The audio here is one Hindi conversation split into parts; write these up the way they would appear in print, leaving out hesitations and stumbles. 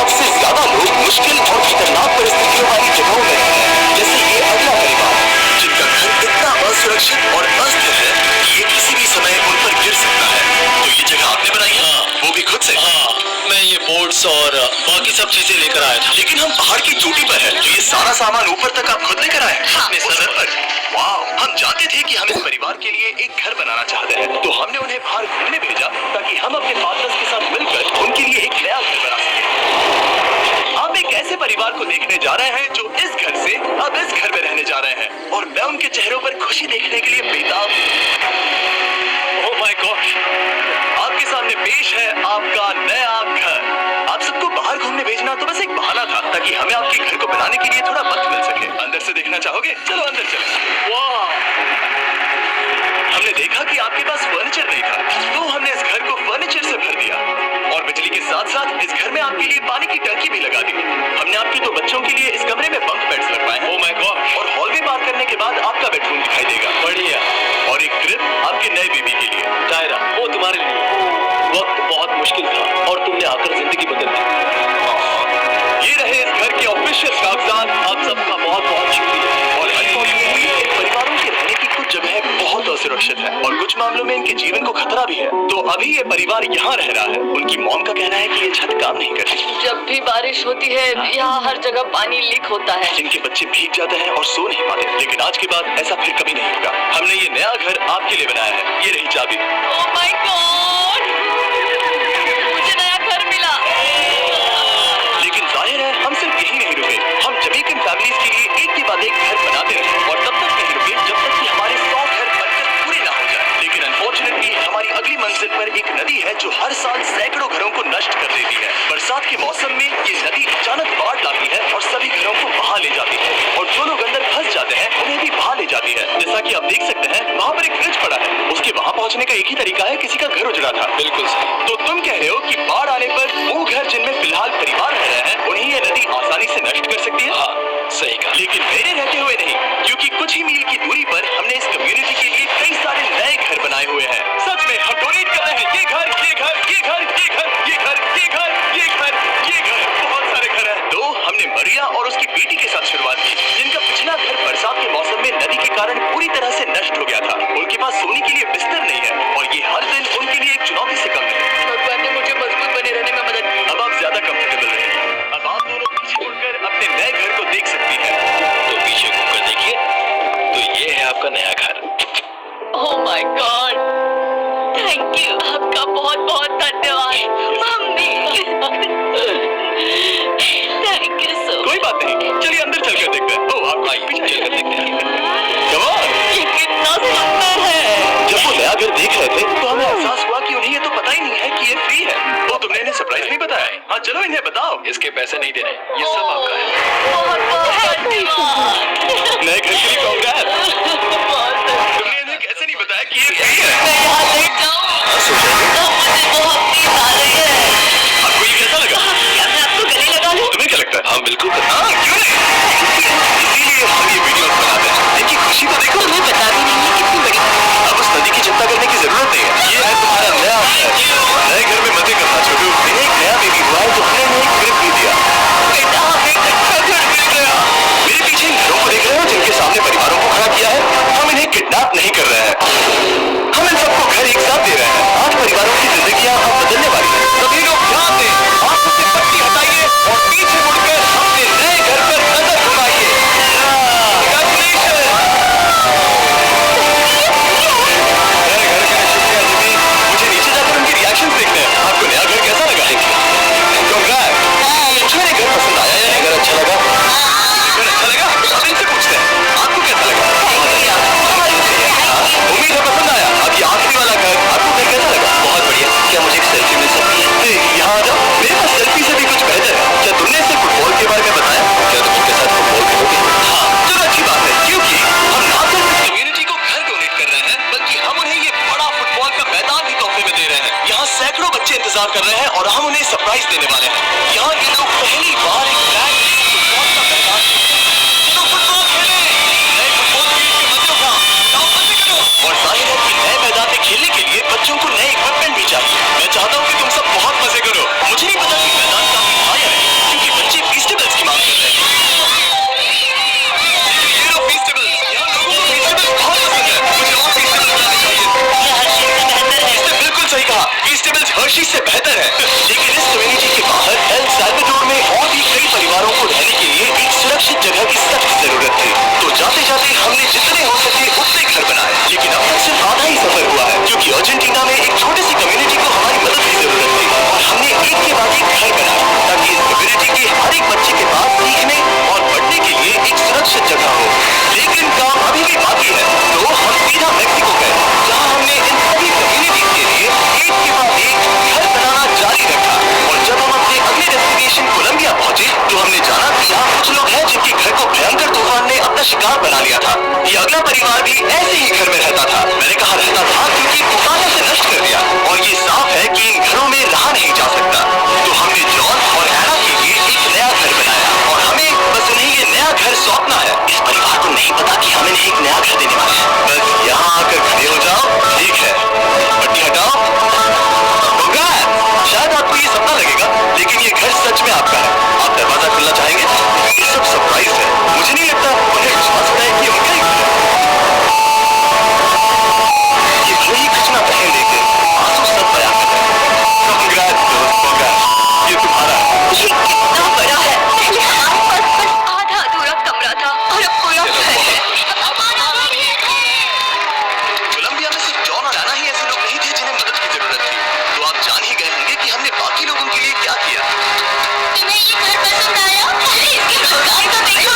सबसे ज्यादा लोग मुश्किल और खतरनाक परिस्थितियों वाली जगहों में रहते हैं, जैसे ये अगला परिवार, जिनका घर इतना असुरक्षित और अस्थिर है कि ये किसी भी समय उन पर गिर सकता है। तो ये जगह आपने बनाई है? वो भी खुद से? मैं ये बोर्ड्स और बाकी सब चीजें लेकर आया था। लेकिन हम पहाड़ की चोटी पर हैं, तो ये सारा सामान ऊपर तक आप खुद लेकर आए? अपने सर पर? वाह, हम जानते थे कि हम इस परिवार के लिए एक घर बनाना चाहते हैं, तो हमने उन्हें बाहर घूमने भेजा ताकि हम अपने पार्टनर्स के साथ मिलकर उनके लिए एक नया घर बना सकें। हम एक ऐसे परिवार को देखने जा रहे हैं जो इस घर से अब इस घर में रहने जा रहे हैं, और मैं उनके चेहरों पर खुशी देखने के लिए बेताब। ओह माय गॉड, आपके सामने पेश है आपका नया घर। आप सबको बाहर घूमने भेजना तो बस एक बहाना था ताकि हमें आपके घर को बनाने के लिए थोड़ा वक्त मिल सके। अंदर से देखना चाहोगे? चलो अंदर चलें। वाह, हमने देखा कि आपके पास फर्नीचर नहीं था, तो हमने इस घर को फर्नीचर से भर दिया, और बिजली के साथ साथ इस घर में आपके लिए पानी की टंकी भी लगा दी। हमने आपके 2 बच्चों के लिए इस कमरे में बंक बेड्स लगवाए हैं। ओह माय गॉड, और हॉलवे पार करने के बाद आपका बेडरूम दिखाई देगा। बढ़िया। और एक क्रिब आपके नए बेबी के लिए। टायरा, वो तुम्हारे लिए। वक्त बहुत मुश्किल था और तुमने आकर जिंदगी बदल दी। ये रहे इस घर के ऑफिशियल कागजात। आप सबका बहुत बहुत शुक्रिया। और अनफॉर्चुनेटली इन परिवारों के रहने की कुछ जगह बहुत असुरक्षित है और कुछ मामलों में इनके जीवन को खतरा भी है, तो अभी ये परिवार यहाँ रह रहा है। उनकी मॉम का कहना है कि ये छत काम नहीं करती। जब भी बारिश होती है यहाँ हर जगह पानी लीक होता है। इनके बच्चे भीग जाते हैं और सो नहीं पाते, लेकिन आज के बाद ऐसा फिर कभी नहीं होगा। हमने ये नया घर आपके लिए बनाया है। ये रही चाबी। ओह माय गॉड, मुझे नया घर मिला। लेकिन जाहिर है हम सिर्फ यही नहीं रुके। हम जमैकन फैमिलीज के लिए एक के बाद एक घर बनाते रहे, और तब तक नहीं रुके जब तक कि हमारे 100 घर बनकर पूरे ना हो जाए। लेकिन अनफॉर्चुनेटली हमारी अगली मंजिल पर एक नदी है जो हर साल सैकड़ों घरों को नष्ट कर देती है। बरसात के मौसम में ये नदी अचानक बाढ़ लाती है और सभी घरों को बहा ले जाती है, और जो लोग अंदर फंस जाते हैं उन्हें भी बहा ले जाती है। जैसा कि आप देख सकते हैं, वहाँ पर एक फ्रिज पड़ा है। उसके वहाँ पहुँचने का एक ही तरीका है, किसी का घर उजड़ा था। बिल्कुल सही। तो तुम कह रहे हो कि बाढ़ आने पर वो घर जिनमें फिलहाल परिवार रह रहे हैं उन्हें ये नदी आसानी से नष्ट कर सकती है? हाँ, सही कहा। लेकिन मेरे रहते हुए नहीं, क्योंकि कुछ ही मील की दूरी पर हमने इस कम्युनिटी के लिए कई सारे नए घर बनाए हुए हैं। सच में हम डोनेट कर रहे हैं। ये घर, ये घर, ये घर, ये घर, ये घर, ये घर, ये घर, ये घर, बहुत सारे घर हैं। तो हमने मरिया और उसकी बेटी के साथ शुरुआत की, जिनका पिछला घर बरसात के मौसम में नदी के कारण पूरी तरह से नष्ट हो गया था। उनके पास सोने के लिए बिस्तर नहीं है, और ये हर दिन उनके लिए एक चुनौती से कम है। भगवान ने मुझे मजबूत बने रहने में मदद की। अब आप ज्यादा कंफर्टेबल रहे। अब आप दोनों पीछे मुड़कर अपने नए घर को देख सकती हैं। तो पीछे घूमकर देखिए, तो ये है आपका नया घर। Oh my God, thank you. आपका बहुत बहुत धन्यवाद मम्मी। Thank you so. कोई बात नहीं, चलिए अंदर चलकर देखते हैं। ओह, आप पीछे चलकर देखते हैं। Come on! ये कितना सुंदर है। जब वो नया घर देख रहे थे तो हमें एहसास हुआ कि उन्हें ये तो पता ही नहीं है कि ये फ्री है। तो तुमने इन्हें सरप्राइज नहीं बताया? हाँ, चलो इन्हें बताओ। इसके पैसे नहीं देने, ये सब आपका है। बहुत बहुत धन्यवाद। नए घर के लिए कांग्रेस। तुमने इन्हें कैसे नहीं बताया कि ये फ्री है? मैं यहाँ लेट जाऊँ तो मुझे बहुत नींद आ रही है। आपको ये कैसा लगा? क्या मैं आपको गले लगा लूँ? तुम्हें क्या लगता है? हाँ, बिल्कुल। हाँ, क्यों नहीं? इसीलिए हम ये वीडियो बनाते हैं। इनकी खुशी तो देखो। तुम्हें पता भी नहीं है कितनी बड़ी। अब उस नदी की चिंता करने की जरूरत नहीं है। ये है तुम्हारा नया घर। नए घर में मजे करना छोड़ो। इन्हें एक नया बेबी हुआ है, तो हमने इन्हें एक क्रिब भी दिया। बेटा हमें एक अच्छा घर मिल गया। मेरे पीछे इन घरों को देख रहे हो जिनके सामने परिवारों को खड़ा किया है? हम इन्हें किडनैप नहीं कर रहे हैं, हम इन सबको घर एक साथ दे रहे हैं। 8 परिवारों की जिंदगियां अब बदलने वाली हैं। सभी लोग ध्यान दें, आंखों से पट्टी हटाइए और पीछे मुड़कर अपने नए घर पर नजर घुमाइए। Congratulations! नए घर के लिए शुक्रिया जिमी। मुझे नीचे जाकर उनके रिएक्शंस देखने हैं। आपको नया घर कैसा लगा? Congrats! मेरे घर पसंद आया या नहीं? घर अच्छा लगा? घर अच्छा लगा? अब इनसे पूछते हैं, आपको कैसा लगा? उम्मीद है पसंद आया। अब ये आखिरी वाला घर, आपको घर कैसा लगा? बहुत बढ़िया। क्या मुझे एक सेल्फी मिल सकती है? यहाँ आ जाओ। मेरे पास सेल्फी से भी कुछ बेहतर है। क्या तुमने इसे फुटबॉल के बारे में बताया? क्या तुम उनके साथ फुटबॉल खेलोगे? हाँ, चलो अच्छी बात है, क्योंकि हम ना सिर्फ इस कम्युनिटी को घर डोनेट कर रहे हैं, बल्कि हम उन्हें ये बड़ा फुटबॉल का मैदान भी तोहफे में दे रहे हैं। यहाँ सैकड़ों बच्चे इंतजार कर रहे हैं और हम उन्हें सरप्राइज देने वाले हैं। यहाँ के लोग पहली बार एक ग्रैंड फुटबॉल का मैदान देखेंगे। चलो फुटबॉल खेलें। नए फुटबॉल फील्ड के मजे उठाओ। जाओ मजे करो। और जाहिर है कि नए मैदान में खेलने के लिए बच्चों को नए इक्विपमेंट भी चाहिए। मैं चाहता हूँ कि तुम सब बहुत मजे करो। मुझे नहीं पता कि मैदान काफी बड़ा है, कराची से बेहतर है। लेकिन इस कम्युनिटी के बाहर एल साल्वाडोर में और भी कई परिवारों को रहने के लिए एक सुरक्षित जगह की सख्त जरूरत थी। तो जाते जाते हमने जितने हो सके उतने घर बनाए, लेकिन अब तक सिर्फ आधा ही सफर हुआ है, क्योंकि अर्जेंटीना में एक छोटी सी कम्युनिटी को हमारी मदद की जरूरत थी और हमने एक के बाद एक घर बनाए ताकि इस कम्युनिटी के हर एक बच्चे के पास सीखने और पढ़ने के लिए एक सुरक्षित जगह हो। लेकिन काम अभी भी बाकी है, तो हम सीधा मेक्सिको गए, जहाँ हमने इन सभी कम्युनिटीज के लिए एक के बाद एक घर बनाना जारी रखा। और जब हम अपने अगले डेस्टिनेशन कोलंबिया पहुंचे तो हमने जाना कि यहाँ कुछ लोग हैं जिनके घर को भयंकर तूफान ने अपना शिकार बना लिया था। ये अगला परिवार भी ऐसे ही घर में रहता था। मैंने कहा रहता था क्योंकि तूफान ने उसे नष्ट कर दिया और ये साफ है कि इन घरों में रहा नहीं जा सकता। तो हमने जॉन और एना के लिए एक नया घर बनाया और हमें बस उन्हें ये नया घर सौंपना है। इस परिवार को नहीं पता कि हम इन्हें एक नया घर देने वाले हैं। बस यहाँ आकर खड़े हो जाओ, ठीक है, पट्टी हटाओ। Congrats! शायद आपको ये सपना लगेगा, लेकिन ये घर सच में आपका है। आप दरवाजा खुलना चाहेंगे? ये सब सरप्राइज है। मुझे नहीं लगता उन्हें विश्वास होता है कि उनका ही घर है। ये भले ही कुछ ना कहें, लेकिन आंसू सब बयान कर रहे हैं। Congrats, दोस्त, congrats. ये तुम्हारा है। ये कितना बड़ा है। पहले हमारे पास बस आधा अधूरा कमरा था और अब पूरा घर है। कोलंबिया में सिर्फ जॉन और एना ही ऐसे लोग नहीं थे जिन्हें मदद की जरूरत थी। तो आप जान ही गए होंगे कि हमने बाकी लोगों के लिए क्या किया। तुम्हें ये घर पसंद आया? अरे इसके मकान को देखो।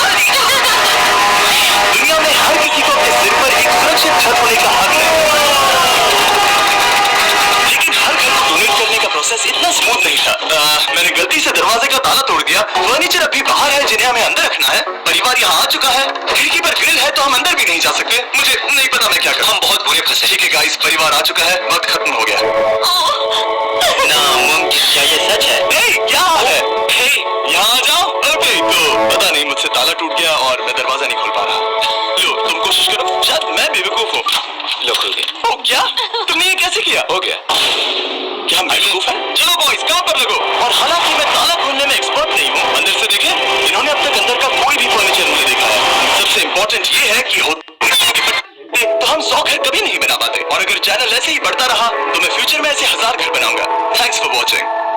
दुनिया में हर किसी को अपने सिर पर एक सुरक्षित छत होने का हक है, लेकिन हर घर को डोनेट करने का प्रोसेस इतना स्मूथ नहीं था। मैंने गलती से दरवाजे का ताला तोड़ दिया। फर्नीचर अभी बाहर है जिन्हें हमें अंदर रखना है। परिवार यहाँ आ चुका है, खिड़की पर ग्रिल है तो हम अंदर भी नहीं जा सकते। मुझे नहीं पता मैं क्या करूं। हम बहुत बुरे फंसे। ठीक है गाइस, परिवार आ चुका है, वक्त खत्म हो गया। नामुमकिन, क्या ये सच है? क्या है? यहाँ आ जाओ। ओके, तो पता नहीं मुझसे ताला टूट गया और मैं दरवाजा नहीं खोल पा रहा। लो, तुम कोशिश करो। शायद मैं बेवकूफ हूँ। लो, खुल गया। ओ क्या? तुमने ये कैसे किया? हो गया। क्या हम बेवकूफ हैं? चलो बॉयज, काम पर लगो। और हालांकि मैं ताला खोलने में एक्सपर्ट नहीं हूँ, अंदर से देखें, इन्होंने अब तक अंदर का कोई भी फर्नीचर नहीं देखा है। सबसे इम्पोर्टेंट ये है कि तो हम 100 घर कभी नहीं बना पाते। और अगर चैनल ऐसे ही बढ़ता रहा तो मैं फ्यूचर में ऐसे 1000 घर बनाऊंगा। Thanks for watching.